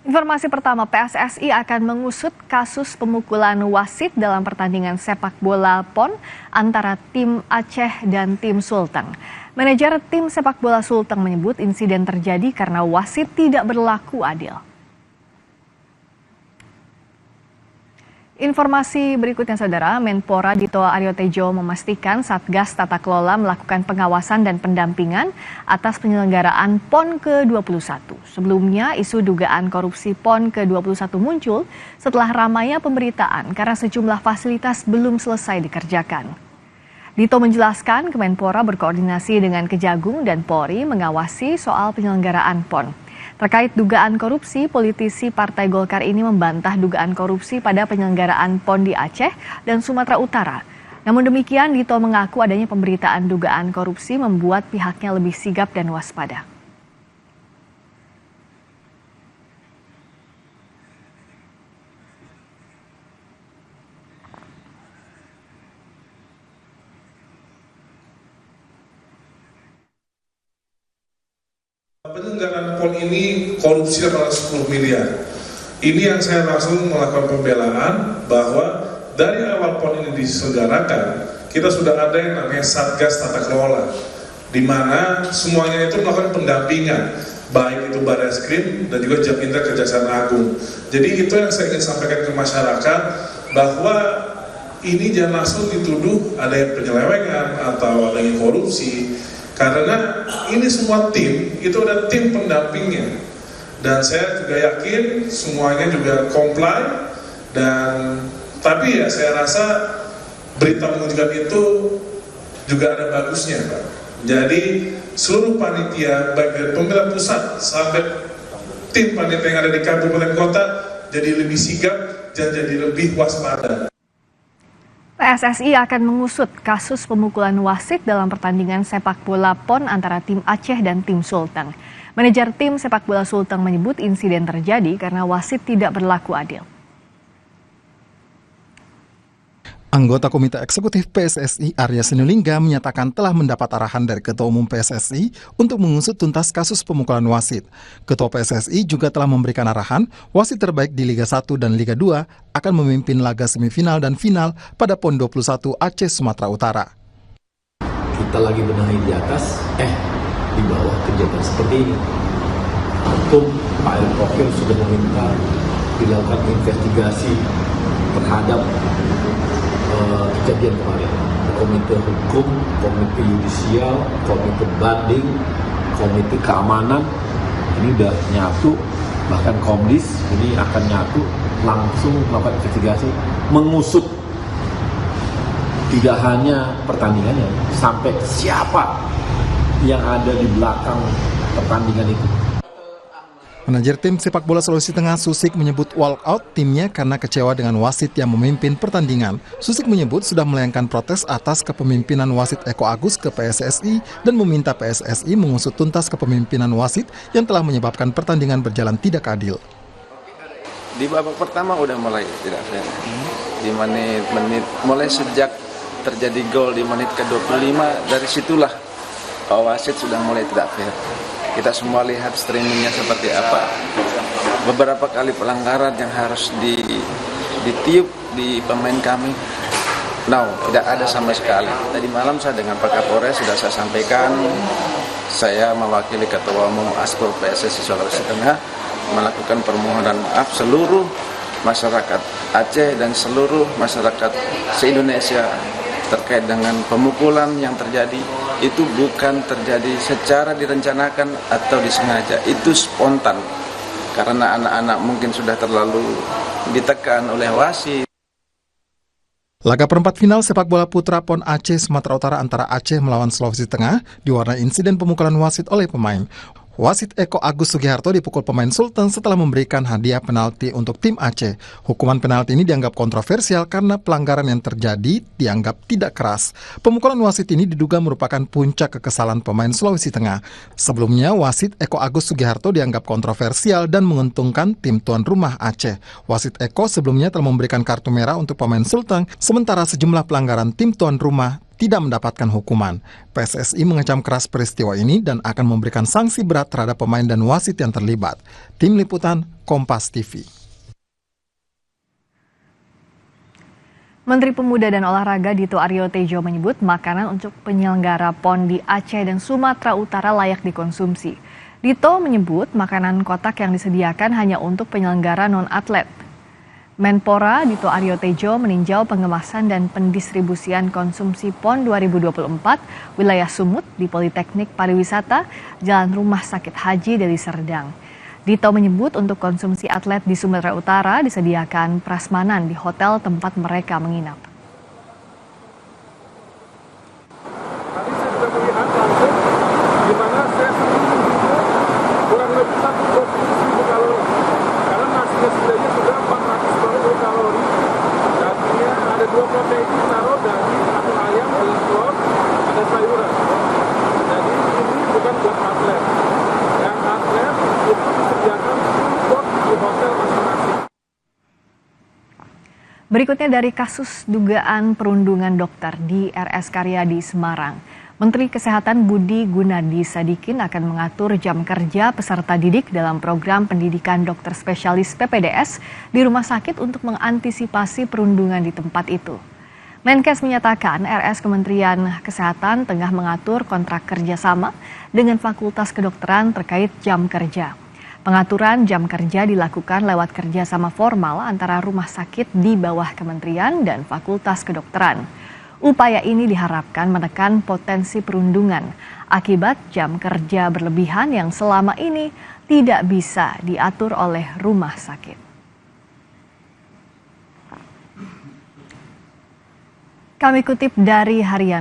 Informasi pertama, PSSI akan mengusut kasus pemukulan wasit dalam pertandingan sepak bola PON antara tim Aceh dan tim Sulteng. Manajer tim sepak bola Sulteng menyebut insiden terjadi karena wasit tidak berlaku adil. Informasi berikutnya saudara, Menpora Dito Aryo Tejo memastikan Satgas Tata Kelola melakukan pengawasan dan pendampingan atas penyelenggaraan PON ke-21. Sebelumnya isu dugaan korupsi PON ke-21 muncul setelah ramainya pemberitaan karena sejumlah fasilitas belum selesai dikerjakan. Dito menjelaskan Kemenpora berkoordinasi dengan Kejagung dan Polri mengawasi soal penyelenggaraan PON. Terkait dugaan korupsi, politisi Partai Golkar ini membantah dugaan korupsi pada penyelenggaraan PON di Aceh dan Sumatera Utara. Namun demikian, Dito mengaku adanya pemberitaan dugaan korupsi membuat pihaknya lebih sigap dan waspada. Penyelenggaraan PON ini korupsi 10 miliar. Ini yang saya langsung melakukan pembelaan bahwa dari awal PON ini diselenggarakan, kita sudah ada yang namanya Satgas Tata Kelola, di mana semuanya itu melakukan pendampingan, baik itu Barreskrim dan juga Japinter Kejaksaan Agung. Jadi itu yang saya ingin sampaikan ke masyarakat, bahwa ini jangan langsung dituduh ada yang penyelewengan atau ada yang korupsi. Karena ini semua tim, itu ada tim pendampingnya. Dan saya juga yakin semuanya juga comply. Tapi ya saya rasa berita menunjukkan itu juga ada bagusnya, Pak. Jadi seluruh panitia, baik dari pemerintah pusat sampai tim panitia yang ada di kabupaten kota, jadi lebih sigap dan jadi lebih waspada. PSSI akan mengusut kasus pemukulan wasit dalam pertandingan sepak bola PON antara tim Aceh dan tim Sulteng. Manajer tim sepak bola Sulteng menyebut insiden terjadi karena wasit tidak berlaku adil. Anggota Komite Eksekutif PSSI Arya Sinulinga menyatakan telah mendapat arahan dari Ketua Umum PSSI untuk mengusut tuntas kasus pemukulan wasit. Ketua PSSI juga telah memberikan arahan wasit terbaik di Liga 1 dan Liga 2 akan memimpin laga semifinal dan final pada PON 21 Aceh Sumatera Utara. Kita lagi benahi di atas, di bawah kejadian seperti ini. Tentu Pak Erick Thohir sudah meminta dilakukan investigasi terhadap kejadian kemarin. Komite Hukum, Komite Yudisial, Komite Banding, Komite Keamanan ini udah nyatu, bahkan Komdis ini akan nyatu langsung melakukan investigasi, mengusut tidak hanya pertandingannya, sampai siapa yang ada di belakang pertandingan itu. Manajer tim sepak bola Sulawesi Tengah Susik menyebut walk out timnya karena kecewa dengan wasit yang memimpin pertandingan. Susik menyebut sudah melayangkan protes atas kepemimpinan wasit Eko Agus ke PSSI dan meminta PSSI mengusut tuntas kepemimpinan wasit yang telah menyebabkan pertandingan berjalan tidak adil. Di babak pertama udah mulai tidak fair. Di menit mulai sejak terjadi gol di menit ke-25, dari situlah wasit sudah mulai tidak fair. Kita semua lihat streamingnya seperti apa. Beberapa kali pelanggaran yang harus ditiup di pemain kami. Tidak ada sama sekali. Tadi malam saya dengan Pak Kapolres sudah saya sampaikan, saya mewakili Ketua Umum Aspro PSSI Sulawesi Tengah melakukan permohonan maaf seluruh masyarakat Aceh dan seluruh masyarakat se-Indonesia terkait dengan pemukulan yang terjadi. Itu bukan terjadi secara direncanakan atau disengaja, itu spontan karena anak-anak mungkin sudah terlalu ditekan oleh wasit. Laga perempat final sepak bola putra PON Aceh Sumatera Utara antara Aceh melawan Sulawesi Tengah diwarnai insiden pemukulan wasit oleh pemain. Wasit Eko Agus Sugiharto dipukul pemain Sulteng setelah memberikan hadiah penalti untuk tim Aceh. Hukuman penalti ini dianggap kontroversial karena pelanggaran yang terjadi dianggap tidak keras. Pemukulan wasit ini diduga merupakan puncak kekesalan pemain Sulawesi Tengah. Sebelumnya, wasit Eko Agus Sugiharto dianggap kontroversial dan menguntungkan tim tuan rumah Aceh. Wasit Eko sebelumnya telah memberikan kartu merah untuk pemain Sulteng, sementara sejumlah pelanggaran tim tuan rumah tidak mendapatkan hukuman. PSSI mengecam keras peristiwa ini dan akan memberikan sanksi berat terhadap pemain dan wasit yang terlibat. Tim Liputan, Kompas TV. Menteri Pemuda dan Olahraga Dito Aryo Tejo menyebut makanan untuk penyelenggara PON di Aceh dan Sumatera Utara layak dikonsumsi. Dito menyebut makanan kotak yang disediakan hanya untuk penyelenggara non-atlet. Menpora Dito Aryo Tejo meninjau pengemasan dan pendistribusian konsumsi PON 2024 wilayah Sumut di Politeknik Pariwisata Jalan Rumah Sakit Haji Deli Serdang. Dito menyebut untuk konsumsi atlet di Sumatera Utara disediakan prasmanan di hotel tempat mereka menginap. Tadi saya sudah melihat langsung di mana saya kurang lebih 120.000 kalori. Karena nasinya sebenarnya sudah 420 kalori. Artinya ada 2 protein taruh daging atau ayam dengan telur, ada sayuran. Jadi ini bukan buat atlet. Yang atlet itu disediakan full di hotel masing-masing. Berikutnya dari kasus dugaan perundungan dokter di RS Karyadi Semarang. Menteri Kesehatan Budi Gunadi Sadikin akan mengatur jam kerja peserta didik dalam program pendidikan dokter spesialis PPDS di rumah sakit untuk mengantisipasi perundungan di tempat itu. Menkes menyatakan RS Kementerian Kesehatan tengah mengatur kontrak kerjasama dengan Fakultas Kedokteran terkait jam kerja. Pengaturan jam kerja dilakukan lewat kerjasama formal antara rumah sakit di bawah kementerian dan Fakultas Kedokteran. Upaya ini diharapkan menekan potensi perundungan akibat jam kerja berlebihan yang selama ini tidak bisa diatur oleh rumah sakit. Kami kutip dari Harian